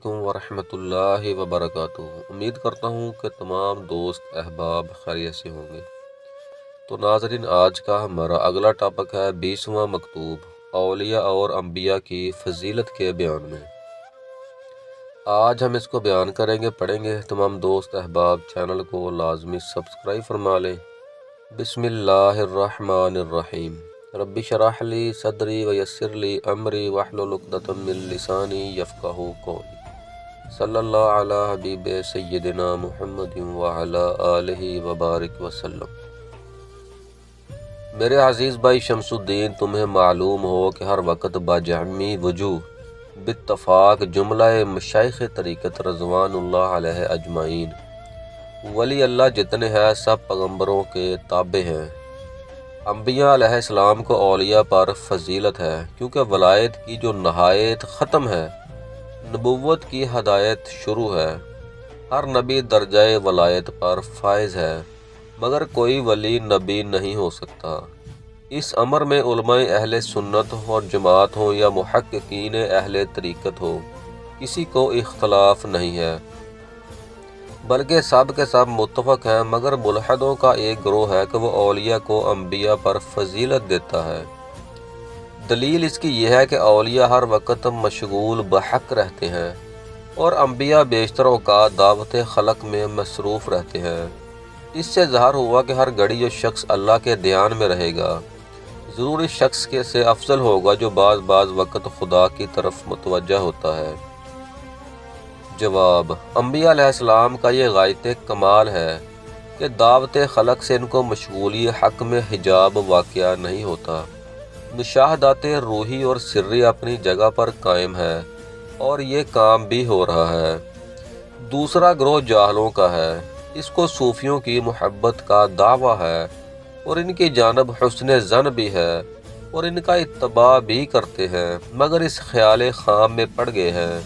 علیکم ورحمۃ اللہ وبرکاتہ۔ امید کرتا ہوں کہ تمام دوست احباب خیریت سے ہوں گے۔ تو ناظرین، آج کا ہمارا اگلا ٹاپک ہے 20واں مکتوب، اولیاء اور انبیاء کی فضیلت کے بیان میں۔ آج ہم اس کو بیان کریں گے، پڑھیں گے۔ تمام دوست احباب چینل کو لازمی سبسکرائب فرما لیں۔ بسم اللہ الرحمن الرحیم۔ رب اشرح لی صدری ویسر لی امری واحلل عقدۃ من لسانی یفقہوا قولی۔ صلی اللہ علی حبیب سیدنا محمد وعلی آلہ وبارک وسلم۔ میرے عزیز بھائی شمس الدین، تمہیں معلوم ہو کہ ہر وقت باجمی وجوہ باتفاق جملہ مشائخ طریقت رضوان اللہ علیہ اجمعین ولی اللہ جتنے ہیں سب پیغمبروں کے تابع ہیں۔ انبیاء علیہ السلام کو اولیاء پر فضیلت ہے، کیونکہ ولایت کی جو نہایت ختم ہے، نبوت کی ہدایت شروع ہے۔ ہر نبی درجہ ولایت پر فائز ہے، مگر کوئی ولی نبی نہیں ہو سکتا۔ اس امر میں علماء اہل سنت اور جماعت ہوں یا محققین اہل طریقت ہو، کسی کو اختلاف نہیں ہے، بلکہ سب کے سب متفق ہیں۔ مگر ملحدوں کا ایک گروہ ہے کہ وہ اولیاء کو انبیاء پر فضیلت دیتا ہے۔ دلیل اس کی یہ ہے کہ اولیاء ہر وقت مشغول بحق رہتے ہیں اور انبیاء بیشتر اوقات دعوت خلق میں مصروف رہتے ہیں۔ اس سے ظاہر ہوا کہ ہر گھڑی جو شخص اللہ کے دھیان میں رہے گا، ضرور اس شخص کے سے افضل ہوگا جو بعض وقت خدا کی طرف متوجہ ہوتا ہے۔ جواب: انبیاء علیہ السلام کا یہ غایت کمال ہے کہ دعوت خلق سے ان کو مشغولی حق میں حجاب واقعہ نہیں ہوتا۔ مشاہدات روحی اور سری اپنی جگہ پر قائم ہے اور یہ کام بھی ہو رہا ہے۔ دوسرا گروہ جاہلوں کا ہے، اس کو صوفیوں کی محبت کا دعویٰ ہے اور ان کی جانب حسن ظن بھی ہے اور ان کا اتباع بھی کرتے ہیں، مگر اس خیال خام میں پڑ گئے ہیں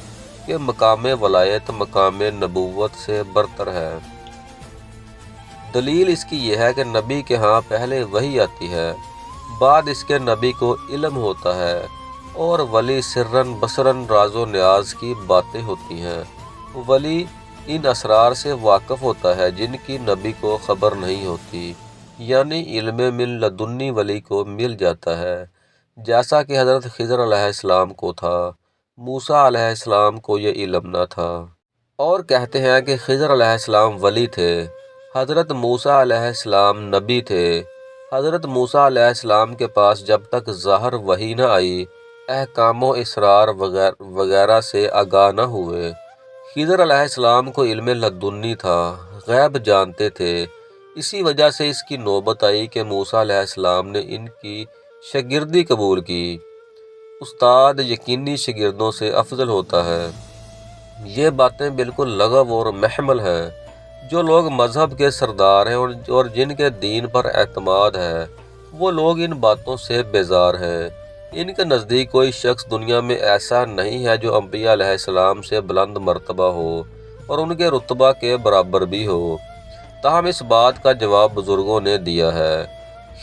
کہ مقام ولایت مقام نبوت سے برتر ہے۔ دلیل اس کی یہ ہے کہ نبی کے ہاں پہلے وحی آتی ہے، بعد اس کے نبی کو علم ہوتا ہے، اور ولی سرن بسرن راز و نیاز کی باتیں ہوتی ہیں۔ ولی ان اسرار سے واقف ہوتا ہے جن کی نبی کو خبر نہیں ہوتی، یعنی علم من لدنی ولی کو مل جاتا ہے، جیسا کہ حضرت خضر علیہ السلام کو تھا۔ موسیٰ علیہ السلام کو یہ علم نہ تھا، اور کہتے ہیں کہ خضر علیہ السلام ولی تھے، حضرت موسیٰ علیہ السلام نبی تھے۔ حضرت موسیٰ علیہ السلام کے پاس جب تک ظاہر وحی نہ آئی، احکام و اسرار وغیرہ سے آگاہ نہ ہوئے۔ خضر علیہ السلام کو علم لدنی تھا، غیب جانتے تھے، اسی وجہ سے اس کی نوبت آئی کہ موسیٰ علیہ السلام نے ان کی شاگردی قبول کی۔ استاد یقینی شاگردوں سے افضل ہوتا ہے۔ یہ باتیں بالکل لغو اور محمل ہیں۔ جو لوگ مذہب کے سردار ہیں اور جن کے دین پر اعتماد ہے، وہ لوگ ان باتوں سے بیزار ہیں۔ ان کے نزدیک کوئی شخص دنیا میں ایسا نہیں ہے جو انبیاء علیہ السلام سے بلند مرتبہ ہو اور ان کے رتبہ کے برابر بھی ہو۔ تاہم اس بات کا جواب بزرگوں نے دیا ہے۔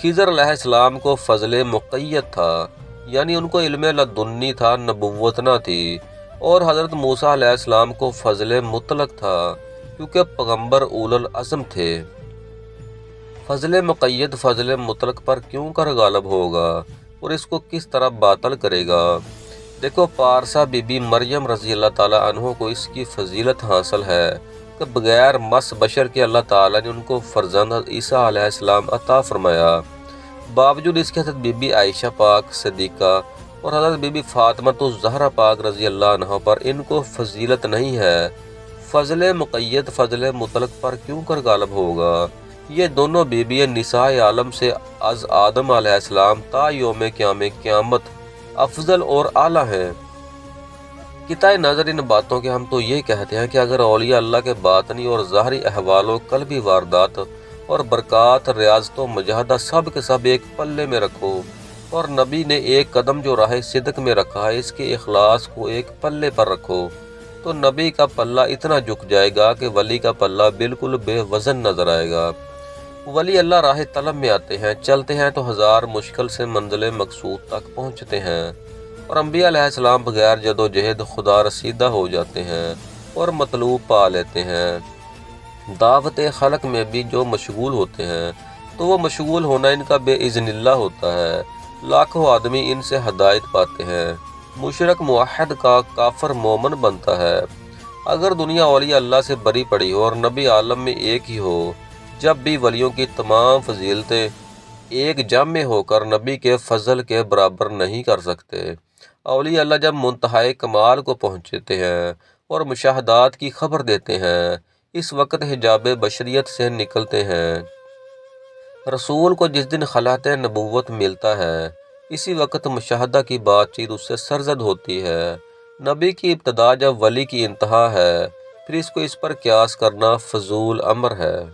خضر علیہ السلام کو فضل مقید تھا، یعنی ان کو علم لدنی تھا، نبوت نہ تھی، اور حضرت موسیٰ علیہ السلام کو فضل مطلق تھا، کیونکہ پیغمبر اولو العزم تھے۔ فضل مقید فضل مطلق پر کیوں کر غالب ہوگا اور اس کو کس طرح باطل کرے گا؟ دیکھو، پارسا بی بی مریم رضی اللہ تعالیٰ عنہ کو اس کی فضیلت حاصل ہے کہ بغیر مس بشر کے اللہ تعالیٰ نے ان کو فرزند عیسیٰ علیہ السلام عطا فرمایا۔ باوجود اس کے حضرت بی بی عائشہ پاک صدیقہ اور حضرت بی بی فاطمہ الزہرا پاک رضی اللہ عنہ پر ان کو فضیلت نہیں ہے۔ فضل مقید فضل مطلق پر کیوں کر غالب ہوگا؟ یہ دونوں بیوی نساء عالم سے از آدم علیہ السلام تا یوم قیامت افضل اور اعلیٰ ہیں۔ قطع نظر ان باتوں کے ہم تو یہ کہتے ہیں کہ اگر اولیاء اللہ کے باطنی اور ظاہری احوال و قلبی واردات اور برکات، ریاضت و مجاہدہ سب کے سب ایک پلے میں رکھو، اور نبی نے ایک قدم جو راہ صدق میں رکھا ہے اس کے اخلاص کو ایک پلے پر رکھو، تو نبی کا پلہ اتنا جھک جائے گا کہ ولی کا پلہ بالکل بے وزن نظر آئے گا۔ ولی اللہ راہ طلب میں آتے ہیں، چلتے ہیں تو ہزار مشکل سے منزل مقصود تک پہنچتے ہیں، اور انبیاء علیہ السلام بغیر جد و جہد خدا رسیدہ ہو جاتے ہیں اور مطلوب پا لیتے ہیں۔ دعوت خلق میں بھی جو مشغول ہوتے ہیں تو وہ مشغول ہونا ان کا بے اذن اللہ ہوتا ہے۔ لاکھوں آدمی ان سے ہدایت پاتے ہیں۔ مشرک موحد کا کافر مومن بنتا ہے۔ اگر دنیا اولیاء اللہ سے بری پڑی ہو اور نبی عالم میں ایک ہی ہو، جب بھی ولیوں کی تمام فضیلتیں ایک جامع ہو کر نبی کے فضل کے برابر نہیں کر سکتے۔ اولیاء اللہ جب منتہائے کمال کو پہنچتے ہیں اور مشاہدات کی خبر دیتے ہیں، اس وقت حجاب بشریت سے نکلتے ہیں۔ رسول کو جس دن خلعت نبوت ملتا ہے، اسی وقت مشاہدہ کی بات چیت اس سے سرزد ہوتی ہے۔ نبی کی ابتدا جب ولی کی انتہا ہے، پھر اس کو اس پر قیاس کرنا فضول امر ہے۔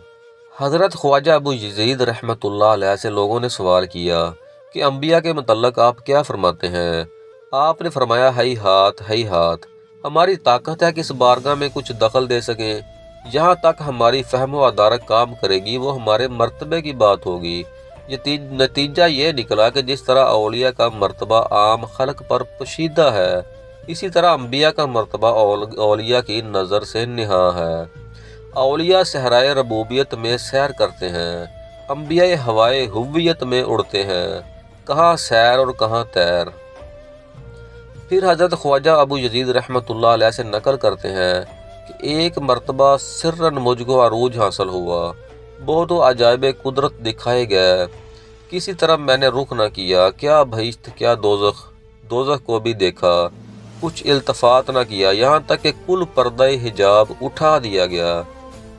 حضرت خواجہ ابو یزید رحمۃ اللہ علیہ سے لوگوں نے سوال کیا کہ انبیاء کے متعلق آپ کیا فرماتے ہیں؟ آپ نے فرمایا، ہی ہاتھ، ہماری طاقت ہے کہ اس بارگاہ میں کچھ دخل دے سکیں۔ جہاں تک ہماری فہم و ادارک کام کرے گی وہ ہمارے مرتبے کی بات ہوگی۔ نتیجہ یہ نکلا کہ جس طرح اولیاء کا مرتبہ عام خلق پر پوشیدہ ہے، اسی طرح انبیاء کا مرتبہ اولیاء کی نظر سے نہاں ہے۔ اولیاء صحرائے ربوبیت میں سیر کرتے ہیں، انبیاء ہوائے ہویت میں اڑتے ہیں، کہاں سیر اور کہاں تیر۔ پھر حضرت خواجہ ابو یزید رحمۃ اللہ علیہ سے نقل کرتے ہیں کہ ایک مرتبہ سرن مجھ کو عروج حاصل ہوا، بہت عجائب قدرت دکھائے گئے، کسی طرح میں نے رخ نہ کیا، کیا بہشت کیا دوزخ کو بھی دیکھا، کچھ التفات نہ کیا، یہاں تک کہ کل پردہ حجاب اٹھا دیا گیا۔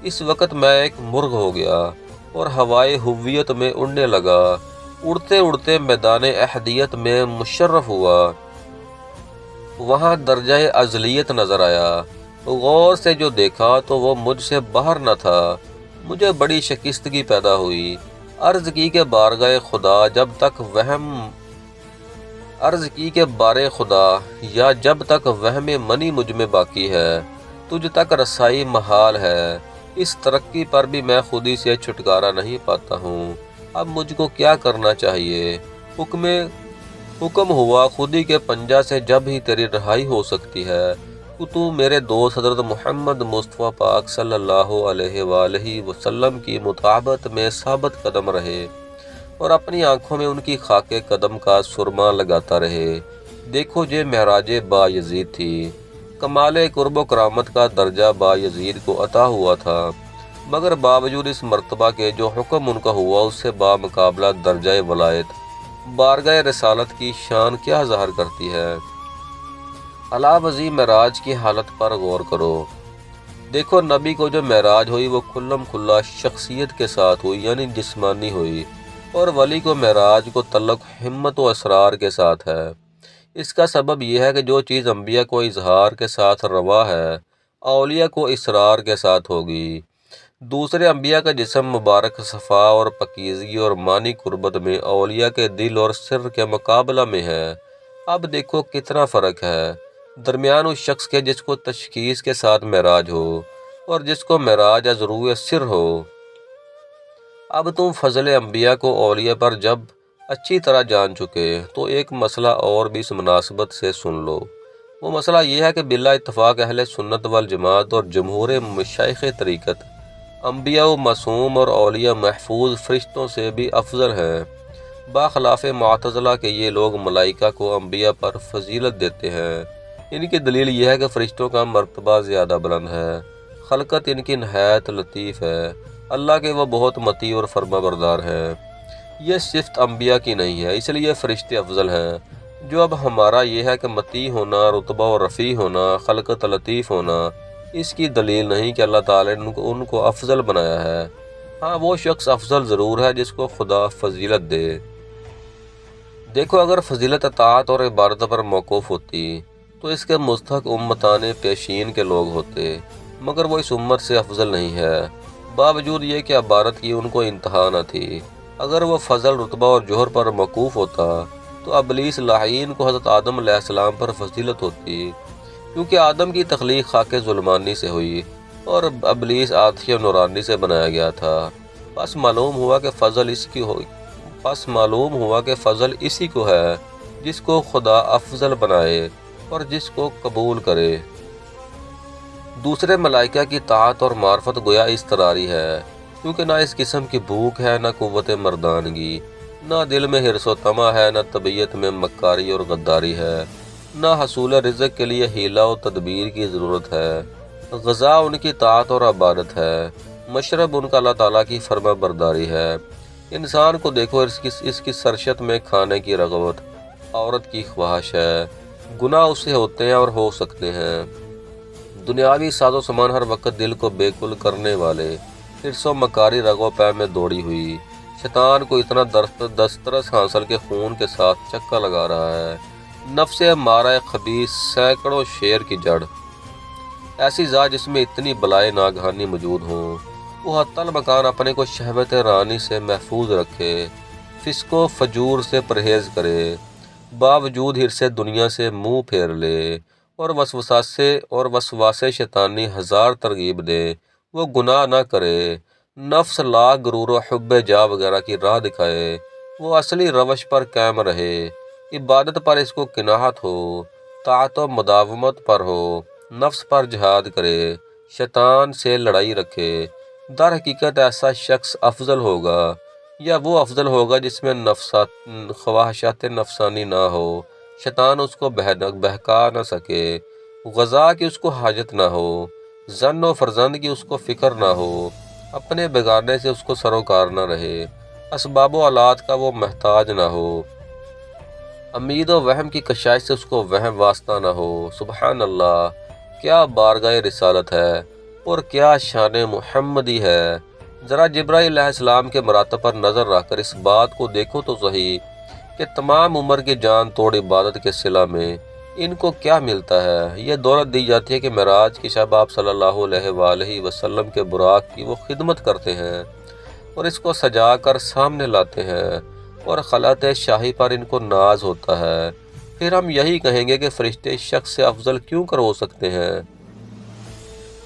اس وقت میں ایک مرغ ہو گیا اور ہوائے ہویت میں اڑنے لگا، اڑتے اڑتے میدان احدیت میں مشرف ہوا، وہاں درجہ ازلیت نظر آیا۔ غور سے جو دیکھا تو وہ مجھ سے باہر نہ تھا، مجھے بڑی شکستگی پیدا ہوئی۔ عرض کی کہ بارگاہ خدا یا جب تک وہم منی مجھ میں باقی ہے، تجھ تک رسائی محال ہے۔ اس ترقی پر بھی میں خودی سے چھٹکارا نہیں پاتا ہوں، اب مجھ کو کیا کرنا چاہیے؟ حکم ہوا خودی کے پنجہ سے جب ہی تیری رہائی ہو سکتی ہے کہ تو میرے دوست حضرت محمد مصطفیٰ پاک صلی اللہ علیہ وآلہ وسلم کی مطابقت میں ثابت قدم رہے اور اپنی آنکھوں میں ان کی خاک قدم کا سرما لگاتا رہے۔ دیکھو یہ معراج با یزید تھی، کمال قرب و کرامت کا درجہ با یزید کو عطا ہوا تھا، مگر باوجود اس مرتبہ کے جو حکم ان کا ہوا اس سے بامقابلہ درجہ ولایت بارگاہ رسالت کی شان کیا ظاہر کرتی ہے۔ علاوہ معراج کی حالت پر غور کرو۔ دیکھو نبی کو جو معراج ہوئی وہ کھلم کھلا شخصیت کے ساتھ ہوئی، یعنی جسمانی ہوئی، اور ولی کو معراج کو تعلق ہمت و اسرار کے ساتھ ہے۔ اس کا سبب یہ ہے کہ جو چیز انبیاء کو اظہار کے ساتھ روا ہے، اولیاء کو اسرار کے ساتھ ہوگی۔ دوسرے انبیاء کا جسم مبارک صفا اور پاکیزگی اور معنی قربت میں اولیاء کے دل اور سر کے مقابلہ میں ہے۔ اب دیکھو کتنا فرق ہے درمیان اس شخص کے جس کو تشخیص کے ساتھ معراج ہو اور جس کو معراج از روح سر ہو۔ اب تم فضل انبیاء کو اولیاء پر جب اچھی طرح جان چکے تو ایک مسئلہ اور بھی اس مناسبت سے سن لو۔ وہ مسئلہ یہ ہے کہ بلا اتفاق اہل سنت والجماعت اور جمہور مشائخ طریقت انبیاء و معصوم اور اولیاء محفوظ فرشتوں سے بھی افضل ہیں، باخلاف معتزلہ کہ یہ لوگ ملائکہ کو انبیاء پر فضیلت دیتے ہیں۔ ان کی دلیل یہ ہے کہ فرشتوں کا مرتبہ زیادہ بلند ہے، خلقت ان کی نہایت لطیف ہے، اللہ کے وہ بہت مطیع اور فرما بردار ہیں۔ یہ صفت انبیاء کی نہیں ہے، اس لیے فرشتے افضل ہیں۔ جو اب ہمارا یہ ہے کہ مطیع ہونا، رتبہ و رفیع ہونا، خلقت لطیف ہونا، اس کی دلیل نہیں کہ اللہ تعالیٰ نے ان کو افضل بنایا ہے۔ ہاں وہ شخص افضل ضرور ہے جس کو خدا فضیلت دے۔ دیکھو اگر فضیلت اطاعت اور عبادت پر موقوف ہوتی تو اس کے مستحق امتان پیشین کے لوگ ہوتے، مگر وہ اس امت سے افضل نہیں ہے، باوجود یہ کہ عبادت کی ان کو انتہا نہ تھی۔ اگر وہ فضل رتبہ اور جوہر پر موقوف ہوتا تو ابلیس لعین کو حضرت آدم علیہ السلام پر فضیلت ہوتی، کیونکہ آدم کی تخلیق خاک ظلمانی سے ہوئی اور ابلیس آتش نورانی سے بنایا گیا تھا۔ پس معلوم ہوا کہ فضل اسی کو ہے جس کو خدا افضل بنائے اور جس کو قبول کرے۔ دوسرے ملائکہ کی طاعت اور معرفت گویا اضطراری ہے، کیونکہ نہ اس قسم کی بھوک ہے، نہ قوت مردانگی، نہ دل میں حرص و طمع ہے، نہ طبیعت میں مکاری اور غداری ہے، نہ حصول رزق کے لیے حیلہ و تدبیر کی ضرورت ہے۔ غذا ان کی طاعت اور عبادت ہے، مشرب ان کا اللہ تعالیٰ کی فرما برداری ہے۔ انسان کو دیکھو، اس کی سرشت میں کھانے کی رغبت، عورت کی خواہش ہے۔ گناہ اس سے ہوتے ہیں اور ہو سکتے ہیں۔ دنیاوی ساز و سامان ہر وقت دل کو بے کل کرنے والے، حرص و مکاری رگ و پے میں دوڑی ہوئی، شیطان کو اتنا دسترس حاصل کے خون کے ساتھ چکا لگا رہا ہے۔ نفس امارہ خبیث سینکڑوں شیر کی جڑ، ایسی ذات جس میں اتنی بلائے ناگہانی موجود ہوں، وہ حتی المکان اپنے کو شہوت رانی سے محفوظ رکھے، فسق و فجور سے پرہیز کرے، باوجود حرص دنیا سے منہ پھیر لے، اور وسواسے شیطانی ہزار ترغیب دے، وہ گناہ نہ کرے، نفس لاکھ غرور و حب جا وغیرہ کی راہ دکھائے، وہ اصلی روش پر قائم رہے، عبادت پر اس کو قناعت ہو، طاعت و مداومت پر ہو، نفس پر جہاد کرے، شیطان سے لڑائی رکھے۔ در حقیقت ایسا شخص افضل ہوگا، یا وہ افضل ہوگا جس میں خواہشات نفسانی نہ ہو، شیطان اس کو بہکا نہ سکے، غذا کی اس کو حاجت نہ ہو، زن و فرزند کی اس کو فکر نہ ہو، اپنے بیگانے سے اس کو سروکار نہ رہے، اسباب و آلات کا وہ محتاج نہ ہو، امید و وہم کی کشائش سے اس کو وہم واسطہ نہ ہو۔ سبحان اللہ، کیا بارگاہ رسالت ہے اور کیا شان محمدی ہے۔ ذرا جبرائیل علیہ السلام کے مراتب پر نظر رکھ کر اس بات کو دیکھو تو صحیح کہ تمام عمر کی جان توڑ عبادت کے صلہ میں ان کو کیا ملتا ہے۔ یہ دولت دی جاتی ہے کہ معراج کی شب آپ صلی اللہ علیہ وآلہ وسلم کے براق کی وہ خدمت کرتے ہیں اور اس کو سجا کر سامنے لاتے ہیں، اور خلعت شاہی پر ان کو ناز ہوتا ہے۔ پھر ہم یہی کہیں گے کہ فرشتے اس شخص سے افضل کیوں کر ہو سکتے ہیں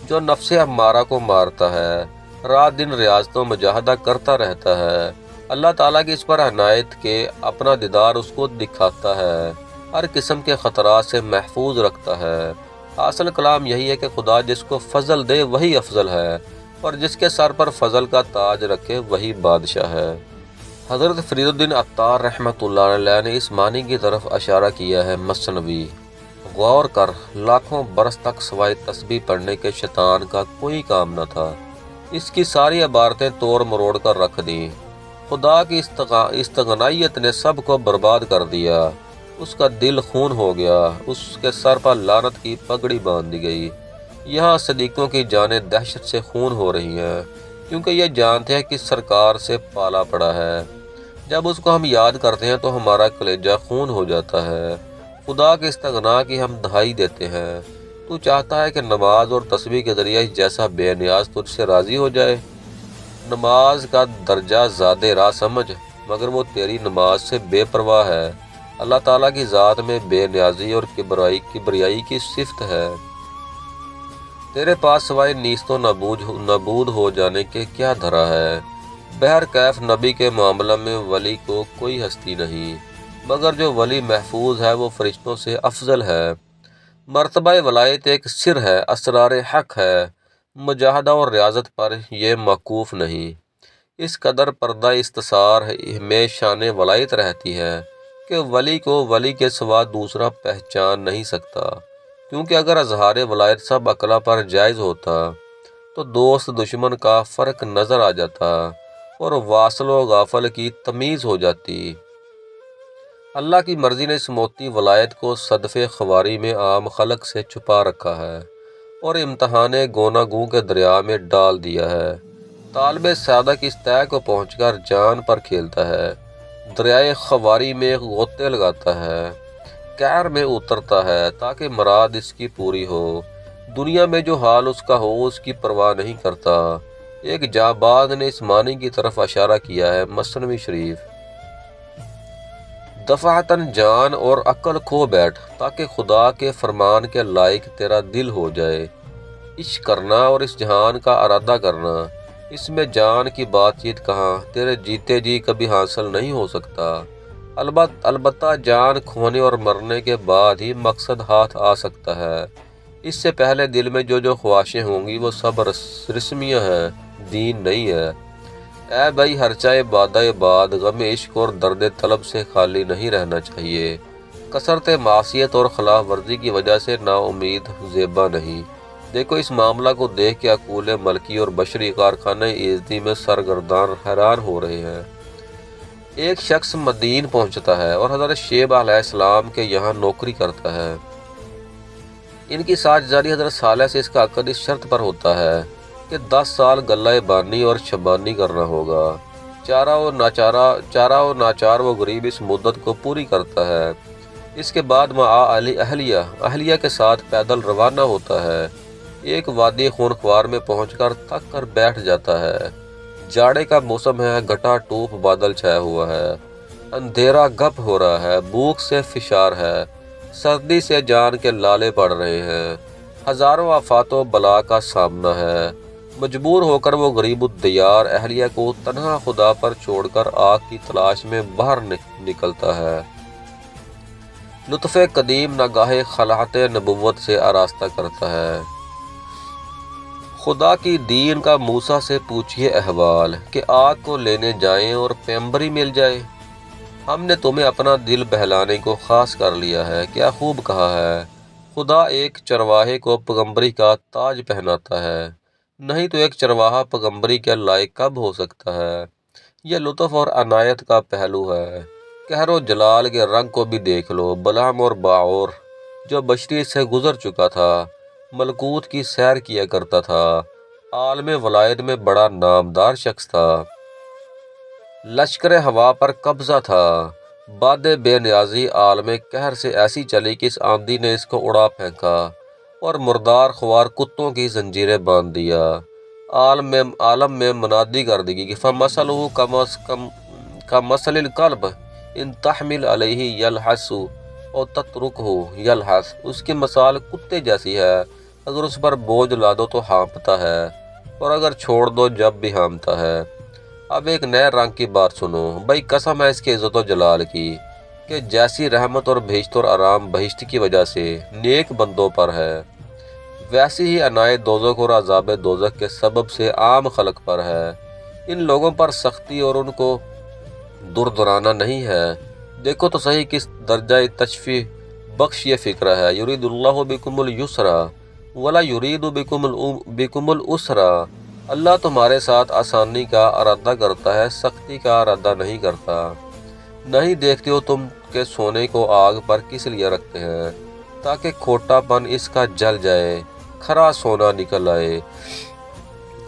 جو نفس امارہ کو مارتا ہے، رات دن ریاضت و مجاہدہ کرتا رہتا ہے، اللہ تعالیٰ کی اس پر عنایت کے اپنا دیدار اس کو دکھاتا ہے، ہر قسم کے خطرات سے محفوظ رکھتا ہے۔ حاصل کلام یہی ہے کہ خدا جس کو فضل دے وہی افضل ہے، اور جس کے سر پر فضل کا تاج رکھے وہی بادشاہ ہے۔ حضرت فرید الدین عطار رحمۃ اللہ علیہ نے اس معنی کی طرف اشارہ کیا ہے۔ مثنوی، غور کر، لاکھوں برس تک سوائے تسبیح پڑھنے کے شیطان کا کوئی کام نہ تھا، اس کی ساری عبارتیں توڑ مروڑ کر رکھ دیں، خدا کی استغنائیت نے سب کو برباد کر دیا، اس کا دل خون ہو گیا، اس کے سر پر لعنت کی پگڑی باندھ دی گئی۔ یہاں صدیقوں کی جانیں دہشت سے خون ہو رہی ہیں، کیونکہ یہ جانتے ہیں کہ سرکار سے پالا پڑا ہے۔ جب اس کو ہم یاد کرتے ہیں تو ہمارا کلیجہ خون ہو جاتا ہے، خدا کے استغنا کی ہم دہائی دیتے ہیں۔ تو چاہتا ہے کہ نماز اور تسبیح کے ذریعے اس جیسا بے نیاز تجھ سے راضی ہو جائے۔ نماز کا درجہ زیادہ راہ سمجھ، مگر وہ تیری نماز سے بے پرواہ ہے۔ اللہ تعالیٰ کی ذات میں بے نیازی اور کبریائی کی صفت ہے۔ تیرے پاس سوائے نیست و نابود ہو جانے کے کیا دھرا ہے؟ بہر کیف نبی کے معاملہ میں ولی کو کوئی ہستی نہیں، مگر جو ولی محفوظ ہے وہ فرشتوں سے افضل ہے۔ مرتبہ ولایت ایک سر ہے، اسرار حق ہے، مجاہدہ اور ریاضت پر یہ موقوف نہیں۔ اس قدر پردہ استثار میں شان ولایت رہتی ہے کہ ولی کو ولی کے سوا دوسرا پہچان نہیں سکتا، کیونکہ اگر اظہار ولایت سب عقلاء پر جائز ہوتا تو دوست دشمن کا فرق نظر آ جاتا اور واصل و غافل کی تمیز ہو جاتی۔ اللہ کی مرضی نے اس موتی ولایت کو صدف خواری میں عام خلق سے چھپا رکھا ہے اور امتحان گونا گوں کے دریا میں ڈال دیا ہے۔ طالب صادق اس تہہ کو پہنچ کر جان پر کھیلتا ہے، دریائے خواری میں غوطے لگاتا ہے، قعر میں اترتا ہے تاکہ مراد اس کی پوری ہو۔ دنیا میں جو حال اس کا ہو اس کی پرواہ نہیں کرتا۔ ایک جانباز نے اس معنی کی طرف اشارہ کیا ہے۔ مثنوی شریف، دفعتاً جان اور عقل کھو بیٹھ تاکہ خدا کے فرمان کے لائق تیرا دل ہو جائے۔ عشق کرنا اور اس جہان کا ارادہ کرنا، اس میں جان کی بات چیت کہاں، تیرے جیتے جی کبھی حاصل نہیں ہو سکتا۔ البتہ جان کھونے اور مرنے کے بعد ہی مقصد ہاتھ آ سکتا ہے۔ اس سے پہلے دل میں جو خواہشیں ہوں گی وہ سب رسمیاں ہیں، دین نہیں ہے۔ اے بھائی، ہرچہ بعد غم عشق اور درد طلب سے خالی نہیں رہنا چاہیے۔ کثرت معصیت اور خلاف ورزی کی وجہ سے نا امید زیبا نہیں۔ دیکھو، اس معاملہ کو دیکھ کے عقول ملکی اور بشری کارخانہ ایزدی میں سرگردان حیران ہو رہے ہیں۔ ایک شخص مدین پہنچتا ہے اور حضرت شیب علیہ السلام کے یہاں نوکری کرتا ہے۔ ان کی ساجھداری حضرت صالح سے اس کا عقد اس شرط پر ہوتا ہے کہ 10 سال غلہ بانی اور شبانی کرنا ہوگا۔ چارہ و ناچار وہ غریب اس مدت کو پوری کرتا ہے۔ اس کے بعد اہلیہ کے ساتھ پیدل روانہ ہوتا ہے۔ ایک وادی خونخوار میں پہنچ کر تھک کر بیٹھ جاتا ہے۔ جاڑے کا موسم ہے، گھٹا ٹوپ بادل چھایا ہوا ہے، اندھیرا گپ ہو رہا ہے، بھوک سے فشار ہے، سردی سے جان کے لالے پڑ رہے ہیں، ہزاروں آفات و بلا کا سامنا ہے۔ مجبور ہو کر وہ غریب الدیار اہلیہ کو تنہا خدا پر چھوڑ کر آگ کی تلاش میں باہر نکلتا ہے۔ لطف قدیم نگاہ خلعت نبوت سے آراستہ کرتا ہے۔ خدا کی دین کا موسیٰ سے پوچھئے احوال کہ آگ کو لینے جائیں اور پیمبری مل جائے۔ ہم نے تمہیں اپنا دل بہلانے کو خاص کر لیا ہے، کیا خوب کہا ہے۔ خدا ایک چرواہے کو پیغمبری کا تاج پہناتا ہے، نہیں تو ایک چرواہا پیغمبری کے لائق کب ہو سکتا ہے۔ یہ لطف اور عنایت کا پہلو ہے۔ قہر و جلال کے رنگ کو بھی دیکھ لو۔ بلعام اور باعور جو بشریت سے گزر چکا تھا، ملکوت کی سیر کیا کرتا تھا، عالم ولایت میں بڑا نامدار شخص تھا، لشکر ہوا پر قبضہ تھا، باد بے نیازی عالم قہر سے ایسی چلی کہ اس آندھی نے اس کو اڑا پھینکا اور مردار خوار کتوں کی زنجیریں باندھ دیا۔ عالم میں منادی کر دی کہ فَمَثَلُهُ كَمَثَلِ الْكَلْبِ إِن تَحْمِلْ عَلَيْهِ يَلْحَثُ أَوْ تَتْرُكْهُ يَلْحَث۔ اس کی مثال کتے جیسی ہے، اگر اس پر بوجھ لا دو تو ہانپتا ہے اور اگر چھوڑ دو جب بھی ہانپتا ہے۔ اب ایک نئے رنگ کی بات سنو، بھائی قسم ہے اس کے عزت و جلال کی کہ جیسی رحمت اور بہشت اور آرام بہشت کی وجہ سے نیک بندوں پر ہے، ویسی ہی عنایت دوزخ اور عذاب دوزخ کے سبب سے عام خلق پر ہے۔ ان لوگوں پر سختی اور ان کو دردرانا نہیں ہے۔ دیکھو تو صحیح کس درجہ تشفی بخش یہ فکرہ ہے۔ یرید اللہ بکم اليسر ولا یرید بکم العسر۔ اللہ تمہارے ساتھ آسانی کا ارادہ کرتا ہے، سختی کا ارادہ نہیں کرتا۔ نہیں دیکھتے ہو تم کہ سونے کو آگ پر کس لیے رکھتے ہیں؟ تاکہ کھوٹا پن اس کا جل جائے، کھرا سونا نکل آئے۔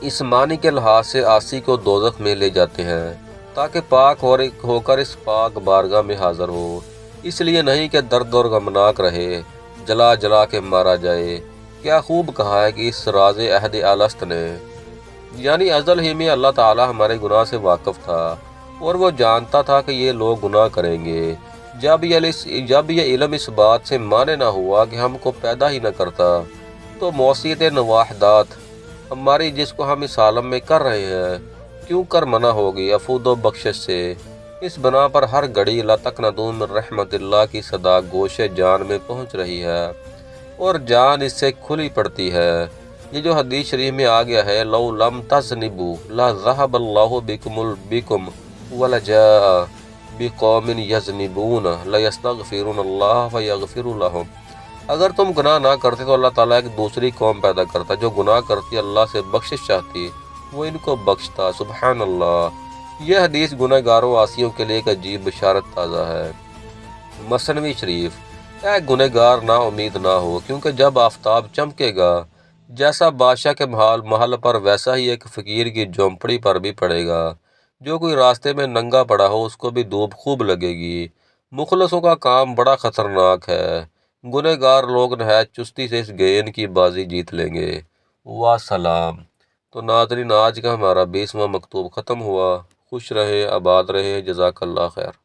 اس معنی کے لحاظ سے عاصی کو دوزخ میں لے جاتے ہیں تاکہ پاک ہو کر اس پاک بارگاہ میں حاضر ہو، اس لیے نہیں کہ درد اور غمناک رہے، جلا جلا کے مارا جائے۔ کیا خوب کہا ہے کہ اس راز عہد الست نے، یعنی ازل ہی میں اللہ تعالی ہمارے گناہ سے واقف تھا اور وہ جانتا تھا کہ یہ لوگ گناہ کریں گے۔ جب یہ علم اس بات سے مانے نہ ہوا کہ ہم کو پیدا ہی نہ کرتا، تو موصیت نواحدات ہماری جس کو ہم اس عالم میں کر رہے ہیں کیوں کر منع ہوگی افود و بخشش سے۔ اس بنا پر ہر گھڑی لا تقنطوا من رحمت اللہ کی صدا گوش جان میں پہنچ رہی ہے اور جان اس سے کھلی پڑتی ہے۔ یہ جو حدیث شریف میں آ گیا ہے، لو لم تذنبوا لا ذهب اللہ بکم ولجاء بقوم یذنبون لیستغفرون اللہ فیغفر لهم۔ اگر تم گناہ نہ کرتے تو اللہ تعالیٰ ایک دوسری قوم پیدا کرتا جو گناہ کرتی، اللہ سے بخشش چاہتی، وہ ان کو بخشتا۔ سبحان اللہ۔ یہ حدیث گناہ گاروں عاصیوں کے لیے ایک عجیب بشارت تازہ ہے۔ مثنوی شریف۔ اے گناہ گار نا امید نہ ہو، کیونکہ جب آفتاب چمکے گا، جیسا بادشاہ کے محل پر ویسا ہی ایک فقیر کی جھونپڑی پر بھی پڑے گا۔ جو کوئی راستے میں ننگا پڑا ہو اس کو بھی دھوپ خوب لگے گی۔ مخلصوں کا کام بڑا خطرناک ہے۔ گناہ گار لوگ نہایت چستی سے اس گیند کی بازی جیت لیں گے۔ وسلام۔ تو ناظرین، آج کا ہمارا 20واں مکتوب ختم ہوا۔ خوش رہے، آباد رہے، جزاک اللہ خیر۔